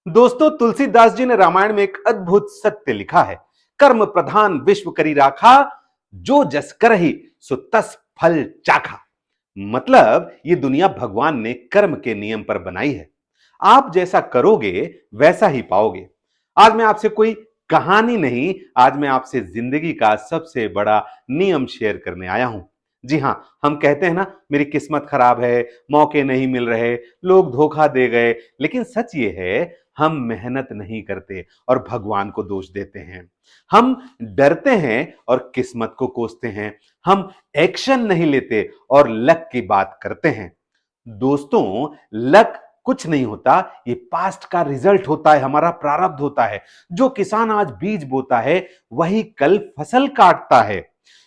दोस्तों, तुलसीदास जी ने रामायण में एक अद्भुत सत्य लिखा है। कर्म प्रधान विश्व करी राखा, जो जस करहि सो तस फल चाखा। मतलब ये दुनिया भगवान ने कर्म के नियम पर बनाई है। आप जैसा करोगे वैसा ही पाओगे। आज मैं आपसे कोई कहानी नहीं, आज मैं आपसे जिंदगी का सबसे बड़ा नियम शेयर करने आया हूं। जी हां, हम कहते हैं ना, मेरी किस्मत खराब है, मौके नहीं मिल रहे, लोग धोखा दे गए। लेकिन सच ये है, हम मेहनत नहीं करते और भगवान को दोष देते हैं। हम डरते हैं और किस्मत को कोसते हैं। हम एक्शन नहीं लेते और लक की बात करते हैं। दोस्तों, लक कुछ नहीं होता, ये पास्ट का रिजल्ट होता है, हमारा प्रारब्ध होता है। जो किसान आज बीज बोता है, वही कल फसल काटता है।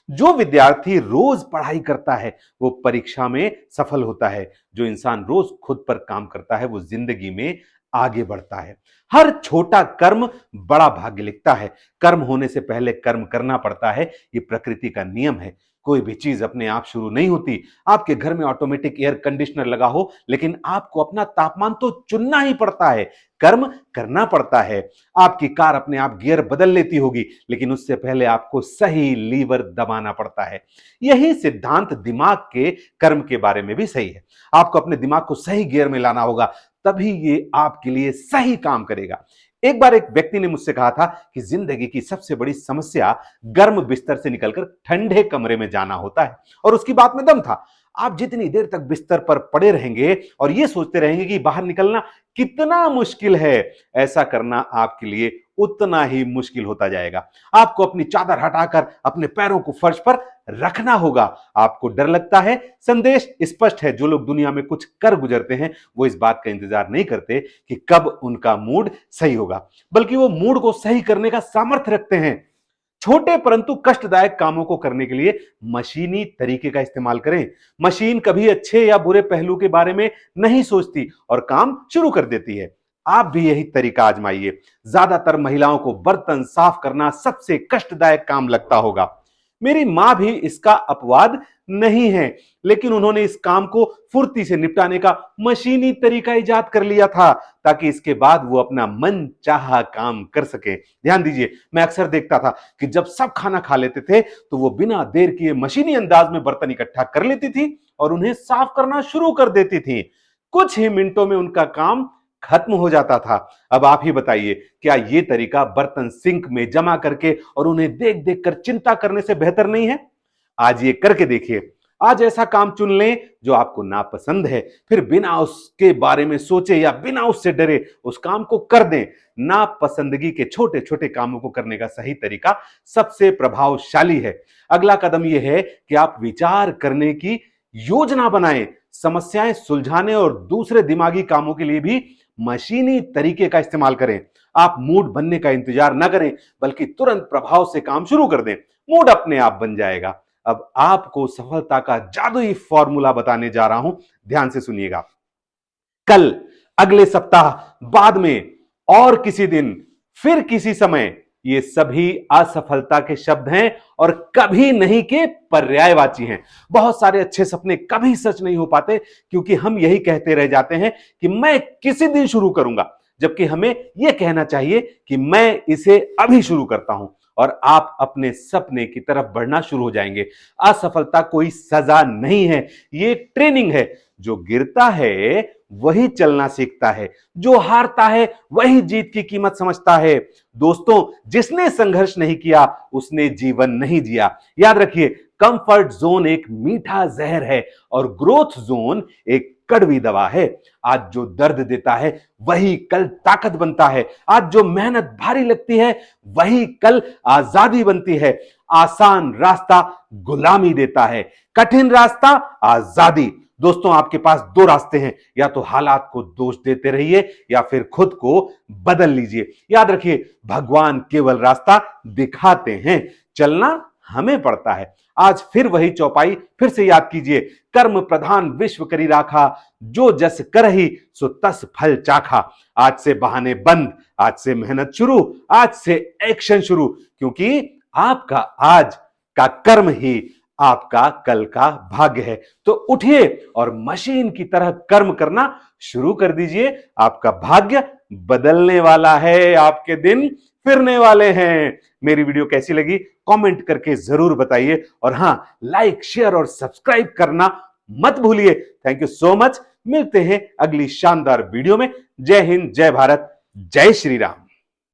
जो विद्यार्थी रोज पढ़ाई करता है, वो परीक्षा में सफल होता है। जो इंसान रोज खुद पर काम करता है, वो जिंदगी में आगे बढ़ता है। हर छोटा कर्म बड़ा भाग्य लिखता है। कर्म होने से पहले कर्म करना पड़ता है, ये प्रकृति का नियम है। कोई भी चीज अपने आप शुरू नहीं होती। आपके घर में ऑटोमेटिक एयर कंडीशनर लगा हो, लेकिन आपको अपना तापमान तो चुनना ही पड़ता है, कर्म करना पड़ता है। आपकी कार अपने आप गियर बदल लेती होगी, लेकिन उससे पहले आपको सही लीवर दबाना पड़ता है। यही सिद्धांत दिमाग के कर्म के बारे में भी सही है। आपको अपने दिमाग को सही गियर में लाना होगा, तभी ये आपके लिए सही काम करेगा। एक बार एक व्यक्ति ने मुझसे कहा था कि जिंदगी की सबसे बड़ी समस्या गर्म बिस्तर से निकलकर ठंडे कमरे में जाना होता है, और उसकी बात में दम था। आप जितनी देर तक बिस्तर पर पड़े रहेंगे और ये सोचते रहेंगे कि बाहर निकलना कितना मुश्किल है, ऐसा करना आपके लिए उतना ही मुश्किल होता जाएगा। आपको अपनी चादर हटाकर अपने पैरों को फर्श पर रखना होगा। आपको डर लगता है, संदेश स्पष्ट है। जो लोग दुनिया में कुछ कर गुजरते हैं, वो इस बात का इंतजार नहीं करते कि कब उनका मूड सही होगा, बल्कि वो मूड को सही करने का सामर्थ्य रखते हैं। छोटे परंतु कष्टदायक कामों को करने के लिए मशीनी तरीके का इस्तेमाल करें। मशीन कभी अच्छे या बुरे पहलू के बारे में नहीं सोचती और काम शुरू कर देती है। आप भी यही तरीका आजमाइए। ज्यादातर महिलाओं को बर्तन साफ करना सबसे कष्टदायक काम लगता होगा। मेरी मां भी इसका अपवाद नहीं है, लेकिन उन्होंने इस काम को फुर्ती से निपटाने का मशीनी तरीका इजाद कर लिया था, ताकि इसके बाद वो अपना मन चाहा काम कर सके। ध्यान दीजिए, मैं अक्सर देखता था कि जब सब खाना खा लेते थे, तो वो बिना देर किए मशीनी अंदाज में बर्तन इकट्ठा कर लेती थी और उन्हें साफ करना शुरू कर देती थी। कुछ ही मिनटों में उनका काम खत्म हो जाता था। अब आप ही बताइए, क्या यह तरीका बर्तन सिंक में जमा करके और उन्हें देख देख कर चिंता करने से बेहतर नहीं है? आज ये करके देखिए। आज ऐसा काम चुन लें जो आपको नापसंद है, फिर बिना उसके बारे में सोचे या बिना उससे डरे उस काम को कर दें। नापसंदगी के छोटे छोटे कामों को करने का सही तरीका सबसे प्रभावशाली है। अगला कदम यह है कि आप विचार करने की योजना बनाएं। समस्याएं सुलझाने और दूसरे दिमागी कामों के लिए भी मशीनी तरीके का इस्तेमाल करें। आप मूड बनने का इंतजार न करें, बल्कि तुरंत प्रभाव से काम शुरू कर दें। मूड अपने आप बन जाएगा। अब आपको सफलता का जादुई फॉर्मूला बताने जा रहा हूं, ध्यान से सुनिएगा। कल, अगले सप्ताह, बाद में, और किसी दिन, फिर किसी समय, ये सभी असफलता के शब्द हैं और कभी नहीं के पर्यायवाची हैं। बहुत सारे अच्छे सपने कभी सच नहीं हो पाते, क्योंकि हम यही कहते रह जाते हैं कि मैं किसी दिन शुरू करूंगा, जबकि हमें यह कहना चाहिए कि मैं इसे अभी शुरू करता हूं, और आप अपने सपने की तरफ बढ़ना शुरू हो जाएंगे। असफलता कोई सजा नहीं है, ये ट्रेनिंग है। जो गिरता है वही चलना सीखता है, जो हारता है वही जीत की कीमत समझता है। दोस्तों, जिसने संघर्ष नहीं किया उसने जीवन नहीं जिया। याद रखिए, कंफर्ट जोन एक मीठा जहर है और ग्रोथ जोन एक कड़वी दवा है। आज जो दर्द देता है वही कल ताकत बनता है। आज जो मेहनत भारी लगती है वही कल आजादी बनती है। आसान रास्ता गुलामी देता है, कठिन रास्ता आजादी। दोस्तों, आपके पास दो रास्ते हैं, या तो हालात को दोष देते रहिए या फिर खुद को बदल लीजिए। याद रखिए, भगवान केवल रास्ता दिखाते हैं, चलना हमें पड़ता है। आज फिर वही चौपाई फिर से याद कीजिए। कर्म प्रधान विश्व करी राखा, जो जस करहि सो तस फल चाखा। आज से बहाने बंद, आज से मेहनत शुरू, आज से एक्शन शुरू, क्योंकि आपका आज का कर्म ही आपका कल का भाग्य है। तो उठिए और मशीन की तरह कर्म करना शुरू कर दीजिए। आपका भाग्य बदलने वाला है, आपके दिन फिरने वाले हैं। मेरी वीडियो कैसी लगी कमेंट करके जरूर बताइए, और हां, लाइक शेयर और सब्सक्राइब करना मत भूलिए। Thank you so much. मिलते हैं अगली शानदार वीडियो में। जय हिंद, जय भारत, जय श्री राम।